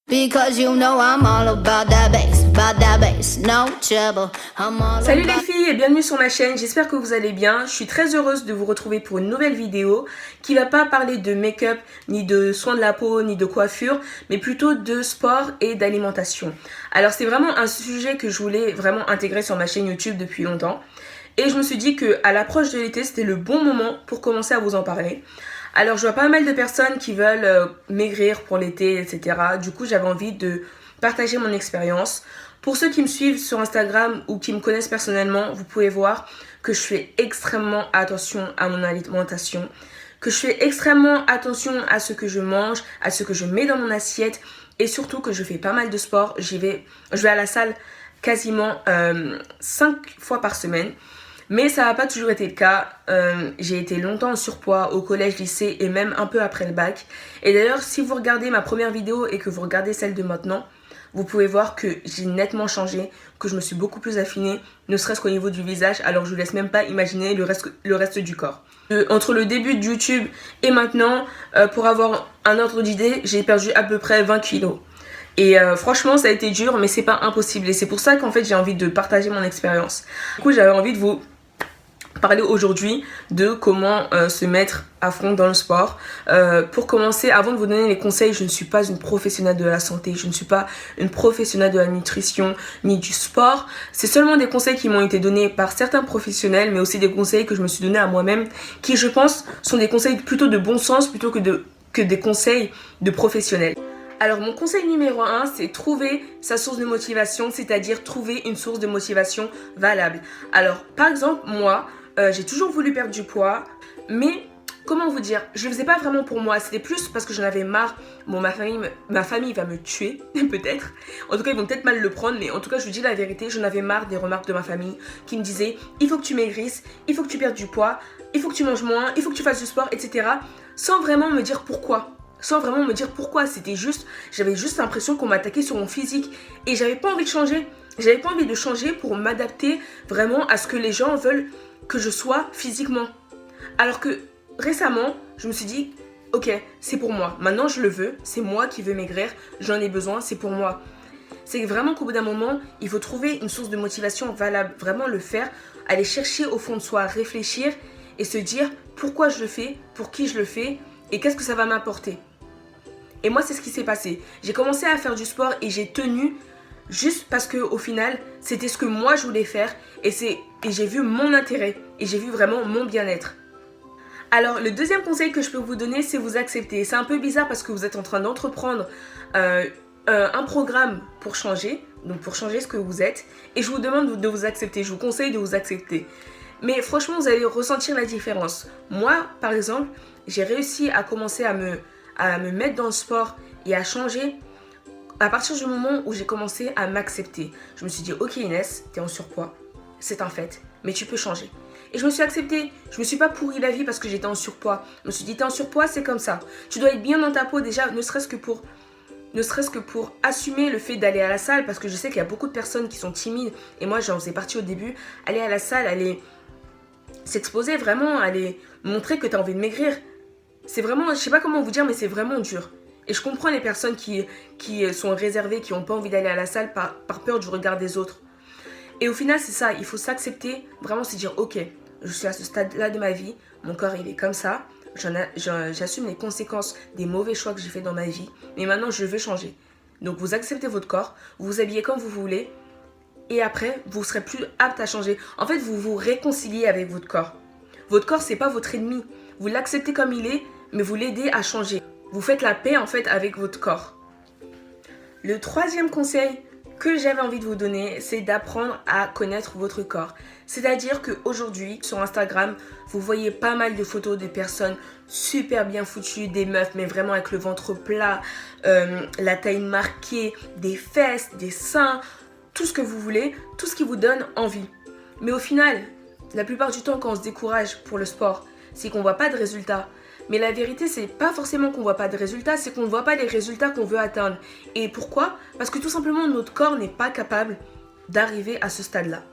Because you know I'm all about that bass, no trouble. Salut les filles et bienvenue sur ma chaîne, j'espère que vous allez bien. Je suis très heureuse de vous retrouver pour une nouvelle vidéo qui va pas parler de make-up, ni de soins de la peau, ni de coiffure, mais plutôt de sport et d'alimentation. Alors c'est vraiment un sujet que je voulais vraiment intégrer sur ma chaîne YouTube depuis longtemps. Et je me suis dit qu'à l'approche de l'été, c'était le bon moment pour commencer à vous en parler. Alors je vois pas mal de personnes qui veulent maigrir pour l'été, etc. Du coup j'avais envie de partager mon expérience. Pour ceux qui me suivent sur Instagram ou qui me connaissent personnellement, vous pouvez voir que je fais extrêmement attention à mon alimentation, que je fais extrêmement attention à ce que je mange, à ce que je mets dans mon assiette et surtout que je fais pas mal de sport. Je vais à la salle quasiment 5 fois par semaine. Mais ça n'a pas toujours été le cas. J'ai été longtemps en surpoids au collège, lycée et même un peu après le bac. Et d'ailleurs, si vous regardez ma première vidéo et que vous regardez celle de maintenant, vous pouvez voir que j'ai nettement changé, que je me suis beaucoup plus affinée, ne serait-ce qu'au niveau du visage. Alors je vous laisse même pas imaginer le reste du corps. Entre le début de YouTube et maintenant, pour avoir un ordre d'idée, j'ai perdu à peu près 20 kilos. Et franchement ça a été dur mais c'est pas impossible et c'est pour ça qu'en fait j'ai envie de partager mon expérience. Du coup j'avais envie de vous parler aujourd'hui de comment se mettre à fond dans le sport. Pour commencer, avant de vous donner les conseils, je ne suis pas une professionnelle de la santé, je ne suis pas une professionnelle de la nutrition ni du sport. C'est seulement des conseils qui m'ont été donnés par certains professionnels mais aussi des conseils que je me suis donné à moi-même qui je pense sont des conseils plutôt de bon sens plutôt que des conseils de professionnels. Alors mon conseil numéro 1, c'est trouver sa source de motivation, c'est-à-dire trouver une source de motivation valable. Alors par exemple, moi, j'ai toujours voulu perdre du poids, mais comment vous dire, je le faisais pas vraiment pour moi, c'était plus parce que j'en avais marre. Bon, ma famille va me tuer, peut-être. En tout cas, ils vont peut-être mal le prendre, mais en tout cas, je vous dis la vérité, j'en avais marre des remarques de ma famille qui me disaient « Il faut que tu maigrisses, il faut que tu perdes du poids, il faut que tu manges moins, il faut que tu fasses du sport, etc. » sans vraiment me dire pourquoi. C'était juste, j'avais juste l'impression qu'on m'attaquait sur mon physique et j'avais pas envie de changer. J'avais pas envie de changer pour m'adapter vraiment à ce que les gens veulent que je sois physiquement. Alors que récemment, je me suis dit, ok, c'est pour moi. Maintenant, je le veux. C'est moi qui veux maigrir. J'en ai besoin. C'est pour moi. C'est vraiment qu'au bout d'un moment, il faut trouver une source de motivation valable. Vraiment le faire. Aller chercher au fond de soi, réfléchir et se dire pourquoi je le fais, pour qui je le fais et qu'est-ce que ça va m'apporter. Et moi, c'est ce qui s'est passé. J'ai commencé à faire du sport et j'ai tenu juste parce que au final, c'était ce que moi je voulais faire et j'ai vu mon intérêt et j'ai vu vraiment mon bien-être. Alors, le deuxième conseil que je peux vous donner, c'est vous accepter. C'est un peu bizarre parce que vous êtes en train d'entreprendre un programme pour changer, donc pour changer ce que vous êtes. Et je vous demande de vous accepter. Je vous conseille de vous accepter. Mais franchement, vous allez ressentir la différence. Moi, par exemple, j'ai réussi à commencer à me mettre dans le sport et à changer à partir du moment où j'ai commencé à m'accepter. Je me suis dit, ok Inès, t'es en surpoids, c'est un fait, mais tu peux changer. Et je me suis acceptée, je me suis pas pourri la vie parce que j'étais en surpoids. Je me suis dit, t'es en surpoids, c'est comme ça. Tu dois être bien dans ta peau déjà, ne serait-ce que pour assumer le fait d'aller à la salle, parce que je sais qu'il y a beaucoup de personnes qui sont timides, et moi j'en faisais partie au début, aller à la salle, aller s'exposer vraiment, aller montrer que t'as envie de maigrir. C'est vraiment, je sais pas comment vous dire, mais c'est vraiment dur. Et je comprends les personnes qui sont réservées, qui n'ont pas envie d'aller à la salle par peur du regard des autres. Et au final, c'est ça, il faut s'accepter, vraiment se dire, ok, je suis à ce stade-là de ma vie, mon corps il est comme ça, j'assume les conséquences des mauvais choix que j'ai fait dans ma vie, mais maintenant je veux changer. Donc vous acceptez votre corps, vous vous habillez comme vous voulez, et après, vous serez plus apte à changer. En fait, vous vous réconciliez avec votre corps. Votre corps, c'est pas votre ennemi. Vous l'acceptez comme il est, mais vous l'aidez à changer. Vous faites la paix en fait avec votre corps. Le troisième conseil que j'avais envie de vous donner, c'est d'apprendre à connaître votre corps. C'est-à-dire qu'aujourd'hui, sur Instagram, vous voyez pas mal de photos de personnes super bien foutues, des meufs, mais vraiment avec le ventre plat, la taille marquée, des fesses, des seins, tout ce que vous voulez, tout ce qui vous donne envie. Mais au final, la plupart du temps, quand on se décourage pour le sport, c'est qu'on voit pas de résultats. Mais la vérité, c'est pas forcément qu'on voit pas de résultats, c'est qu'on ne voit pas les résultats qu'on veut atteindre. Et pourquoi ? Parce que tout simplement, notre corps n'est pas capable d'arriver à ce stade-là.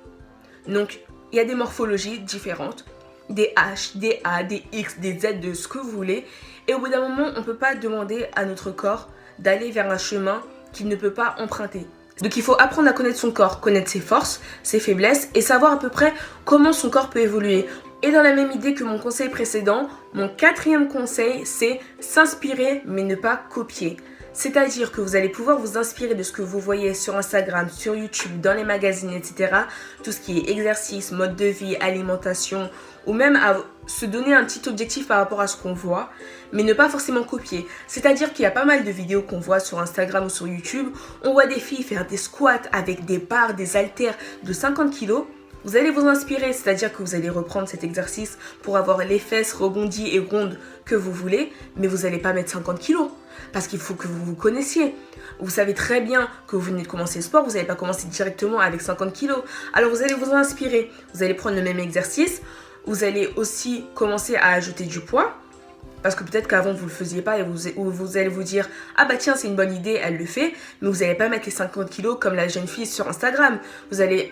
Donc, il y a des morphologies différentes, des H, des A, des X, des Z, de ce que vous voulez. Et au bout d'un moment, on ne peut pas demander à notre corps d'aller vers un chemin qu'il ne peut pas emprunter. Donc il faut apprendre à connaître son corps, connaître ses forces, ses faiblesses et savoir à peu près comment son corps peut évoluer. Et dans la même idée que mon conseil précédent, mon 4e conseil, c'est s'inspirer mais ne pas copier. C'est-à-dire que vous allez pouvoir vous inspirer de ce que vous voyez sur Instagram, sur YouTube, dans les magazines, etc. Tout ce qui est exercice, mode de vie, alimentation, ou même à se donner un petit objectif par rapport à ce qu'on voit, mais ne pas forcément copier. C'est-à-dire qu'il y a pas mal de vidéos qu'on voit sur Instagram ou sur YouTube. On voit des filles faire des squats avec des barres, des haltères de 50 kilos. Vous allez vous inspirer, c'est-à-dire que vous allez reprendre cet exercice pour avoir les fesses rebondies et rondes que vous voulez, mais vous n'allez pas mettre 50 kilos, parce qu'il faut que vous vous connaissiez. Vous savez très bien que vous venez de commencer le sport, vous n'allez pas commencer directement avec 50 kilos. Alors vous allez vous inspirer, vous allez prendre le même exercice, vous allez aussi commencer à ajouter du poids, parce que peut-être qu'avant vous ne le faisiez pas et vous allez vous dire « Ah bah tiens, c'est une bonne idée, elle le fait », mais vous n'allez pas mettre les 50 kilos comme la jeune fille sur Instagram. Vous allez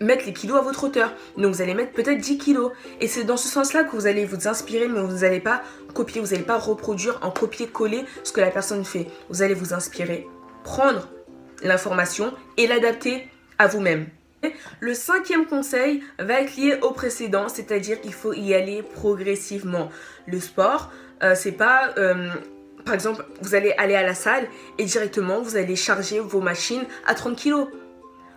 mettre les kilos à votre hauteur. Donc vous allez mettre peut-être 10 kilos. Et c'est dans ce sens-là que vous allez vous inspirer, mais vous n'allez pas copier, vous n'allez pas reproduire en copier-coller ce que la personne fait. Vous allez vous inspirer, prendre l'information et l'adapter à vous-même. Le 5e conseil va être lié au précédent, c'est-à-dire qu'il faut y aller progressivement. Le sport, c'est pas... par exemple, vous allez aller à la salle et directement, vous allez charger vos machines à 30 kilos.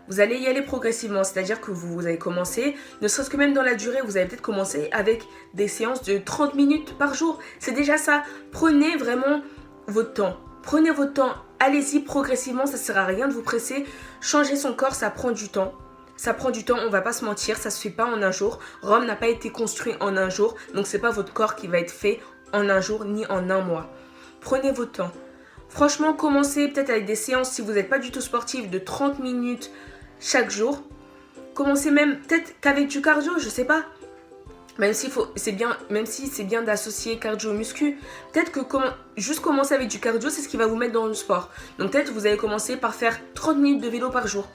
Vous allez y aller progressivement, c'est-à-dire que vous allez commencer, ne serait-ce que même dans la durée, vous allez peut-être commencer avec des séances de 30 minutes par jour. C'est déjà ça. Prenez vraiment votre temps. Prenez votre temps. Allez-y progressivement, ça ne sert à rien de vous presser. Changer son corps, ça prend du temps. Ça prend du temps, on ne va pas se mentir, ça ne se fait pas en un jour. Rome n'a pas été construit en un jour, donc ce n'est pas votre corps qui va être fait en un jour ni en un mois. Prenez votre temps. Franchement, commencez peut-être avec des séances, si vous n'êtes pas du tout sportif, de 30 minutes chaque jour. Commencez même peut-être qu'avec du cardio, je sais pas. Même si c'est bien d'associer cardio muscu. Peut-être que juste commencer avec du cardio, c'est ce qui va vous mettre dans le sport. Donc peut-être vous allez commencer par faire 30 minutes de vélo par jour.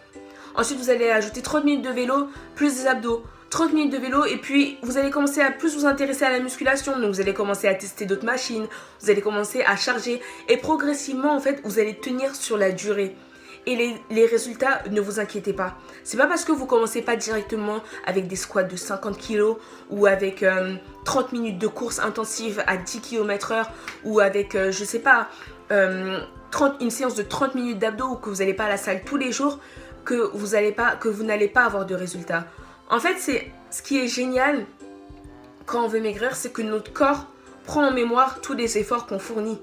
Ensuite, vous allez ajouter 30 minutes de vélo plus des abdos. 30 minutes de vélo et puis vous allez commencer à plus vous intéresser à la musculation. Donc vous allez commencer à tester d'autres machines. Vous allez commencer à charger. Et progressivement, en fait, vous allez tenir sur la durée. Et les résultats, ne vous inquiétez pas. C'est pas parce que vous commencez pas directement avec des squats de 50 kg ou avec 30 minutes de course intensive à 10 km/h ou avec, je sais pas, une séance de 30 minutes d'abdos ou que vous n'allez pas à la salle tous les jours que vous n'allez pas avoir de résultats. En fait, c'est ce qui est génial quand on veut maigrir, c'est que notre corps prend en mémoire tous les efforts qu'on fournit.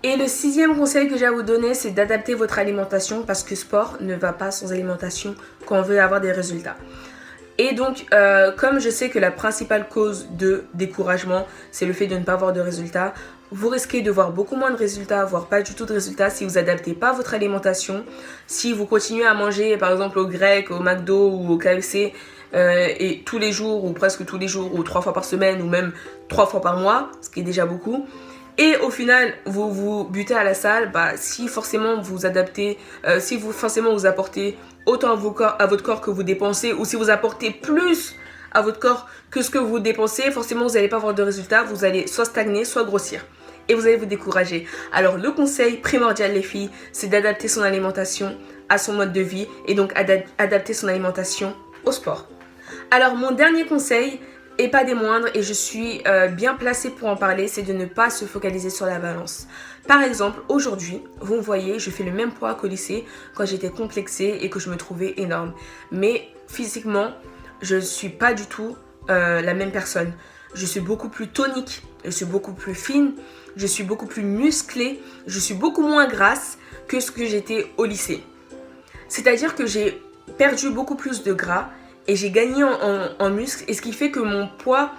Et le 6e conseil que j'ai à vous donner, c'est d'adapter votre alimentation parce que sport ne va pas sans alimentation quand on veut avoir des résultats. Et donc, comme je sais que la principale cause de découragement, c'est le fait de ne pas avoir de résultats, vous risquez de voir beaucoup moins de résultats, voire pas du tout de résultats si vous n'adaptez pas votre alimentation. Si vous continuez à manger, par exemple, au grec, au McDo ou au KFC, et tous les jours, ou presque tous les jours, ou 3 fois par semaine, ou même 3 fois par mois, ce qui est déjà beaucoup. Et au final, vous vous butez à la salle, si forcément vous adaptez, si vous forcément vous apportez autant à votre corps que vous dépensez, ou si vous apportez plus à votre corps que ce que vous dépensez, forcément vous n'allez pas avoir de résultats, vous allez soit stagner, soit grossir. Et vous allez vous décourager. Alors le conseil primordial les filles, c'est d'adapter son alimentation à son mode de vie et donc adapter son alimentation au sport. Alors mon dernier conseil, et pas des moindres, et je suis bien placée pour en parler, c'est de ne pas se focaliser sur la balance. Par exemple, aujourd'hui, vous me voyez, je fais le même poids qu'au lycée quand j'étais complexée et que je me trouvais énorme. Mais physiquement, je ne suis pas du tout la même personne. Je suis beaucoup plus tonique, je suis beaucoup plus fine, je suis beaucoup plus musclée, je suis beaucoup moins grasse que ce que j'étais au lycée. C'est-à-dire que j'ai perdu beaucoup plus de gras et j'ai gagné en muscles, et ce qui fait que mon poids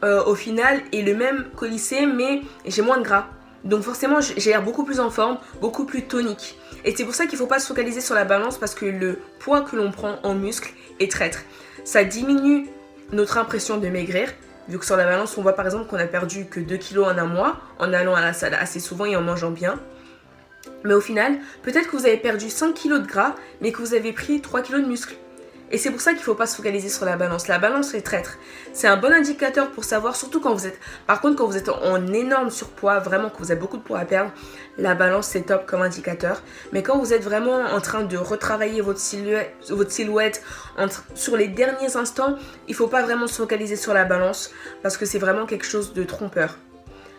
au final est le même qu'au lycée, mais j'ai moins de gras. Donc forcément j'ai l'air beaucoup plus en forme, beaucoup plus tonique. Et c'est pour ça qu'il ne faut pas se focaliser sur la balance, parce que le poids que l'on prend en muscles est traître. Ça diminue notre impression de maigrir, vu que sur la balance on voit par exemple qu'on a perdu que 2 kilos en un mois en allant à la salle assez souvent et en mangeant bien. Mais au final, peut-être que vous avez perdu 5 kilos de gras, mais que vous avez pris 3 kilos de muscles. Et c'est pour ça qu'il ne faut pas se focaliser sur la balance. La balance est traître. C'est un bon indicateur pour savoir, surtout quand vous êtes... Par contre, quand vous êtes en énorme surpoids, vraiment que vous avez beaucoup de poids à perdre, la balance c'est top comme indicateur. Mais quand vous êtes vraiment en train de retravailler votre silhouette sur les derniers instants, il ne faut pas vraiment se focaliser sur la balance parce que c'est vraiment quelque chose de trompeur.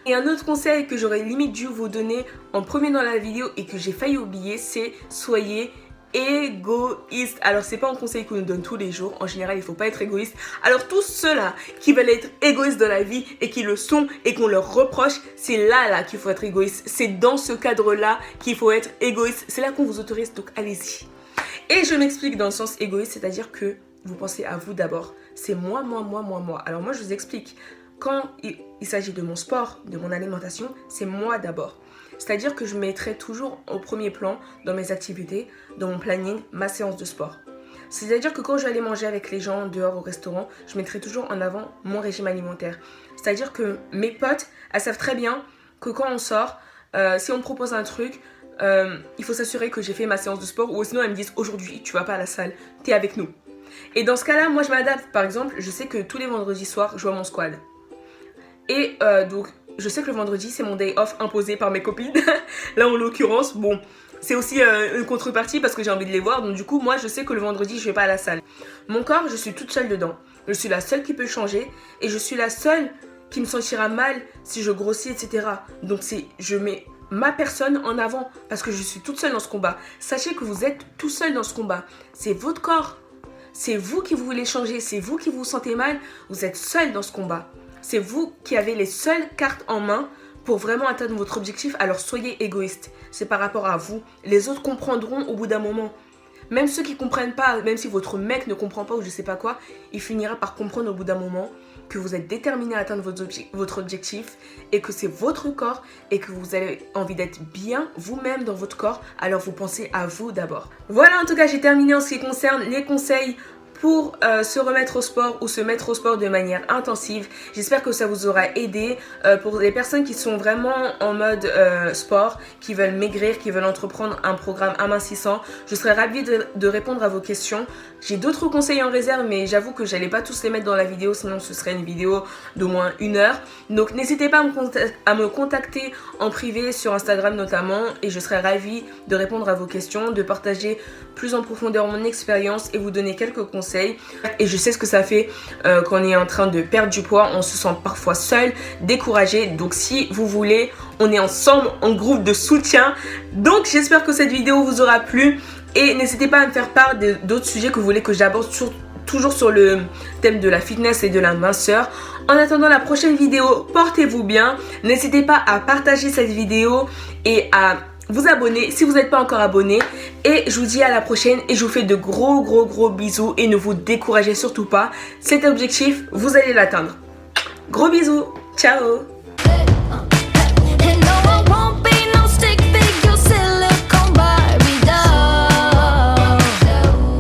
Et un autre conseil que j'aurais limite dû vous donner en premier dans la vidéo et que j'ai failli oublier, c'est soyez égoïste. Alors c'est pas un conseil qu'on nous donne tous les jours, en général il faut pas être égoïste. Alors tous ceux-là qui veulent être égoïstes dans la vie et qui le sont et qu'on leur reproche, c'est là qu'il faut être égoïste. C'est dans ce cadre-là qu'il faut être égoïste. C'est là qu'on vous autorise, donc allez-y. Et je m'explique dans le sens égoïste, c'est-à-dire que vous pensez à vous d'abord. C'est moi. Alors moi je vous explique. Quand il s'agit de mon sport, de mon alimentation, c'est moi d'abord. C'est-à-dire que je mettrai toujours au premier plan dans mes activités, dans mon planning, ma séance de sport. C'est-à-dire que quand je vais aller manger avec les gens dehors au restaurant, je mettrai toujours en avant mon régime alimentaire. C'est-à-dire que mes potes, elles savent très bien que quand on sort, si on me propose un truc, il faut s'assurer que j'ai fait ma séance de sport ou sinon elles me disent aujourd'hui tu vas pas à la salle, t'es avec nous. Et dans ce cas-là, moi je m'adapte. Par exemple, je sais que tous les vendredis soirs, je vois mon squad. Et donc, je sais que le vendredi, c'est mon day off imposé par mes copines. Là, en l'occurrence, bon, c'est aussi une contrepartie parce que j'ai envie de les voir. Donc, du coup, moi, je sais que le vendredi, je vais pas à la salle. Mon corps, je suis toute seule dedans. Je suis la seule qui peut le changer. Et je suis la seule qui me sentira mal si je grossis, etc. Donc, je mets ma personne en avant parce que je suis toute seule dans ce combat. Sachez que vous êtes tout seul dans ce combat. C'est votre corps. C'est vous qui voulez changer. C'est vous qui vous sentez mal. Vous êtes seul dans ce combat. C'est vous qui avez les seules cartes en main pour vraiment atteindre votre objectif, alors soyez égoïste. C'est par rapport à vous. Les autres comprendront au bout d'un moment. Même ceux qui ne comprennent pas, même si votre mec ne comprend pas ou je sais pas quoi, il finira par comprendre au bout d'un moment que vous êtes déterminé à atteindre votre objectif et que c'est votre corps et que vous avez envie d'être bien vous-même dans votre corps, alors vous pensez à vous d'abord. Voilà, en tout cas, j'ai terminé en ce qui concerne les conseils pour se remettre au sport ou se mettre au sport de manière intensive. J'espère que ça vous aura aidé. Pour les personnes qui sont vraiment en mode sport, qui veulent maigrir, qui veulent entreprendre un programme amincissant, je serais ravie de répondre à vos questions. J'ai d'autres conseils en réserve, mais j'avoue que j'allais pas tous les mettre dans la vidéo, sinon ce serait une vidéo d'au moins 1 heure. Donc n'hésitez pas à me contacter en privé sur Instagram notamment, et je serais ravie de répondre à vos questions, de partager plus en profondeur mon expérience et vous donner quelques conseils. Et je sais ce que ça fait quand on est en train de perdre du poids, on se sent parfois seul, découragé. Donc si vous voulez, on est ensemble en groupe de soutien. Donc j'espère que cette vidéo vous aura plu et n'hésitez pas à me faire part d'autres sujets que vous voulez que j'aborde toujours sur le thème de la fitness et de la minceur. En attendant la prochaine vidéo, portez-vous bien. N'hésitez pas à partager cette vidéo et à vous abonner si vous n'êtes pas encore abonné. Et je vous dis à la prochaine et je vous fais de gros bisous et ne vous découragez surtout pas. Cet objectif, vous allez l'atteindre. Gros bisous, ciao.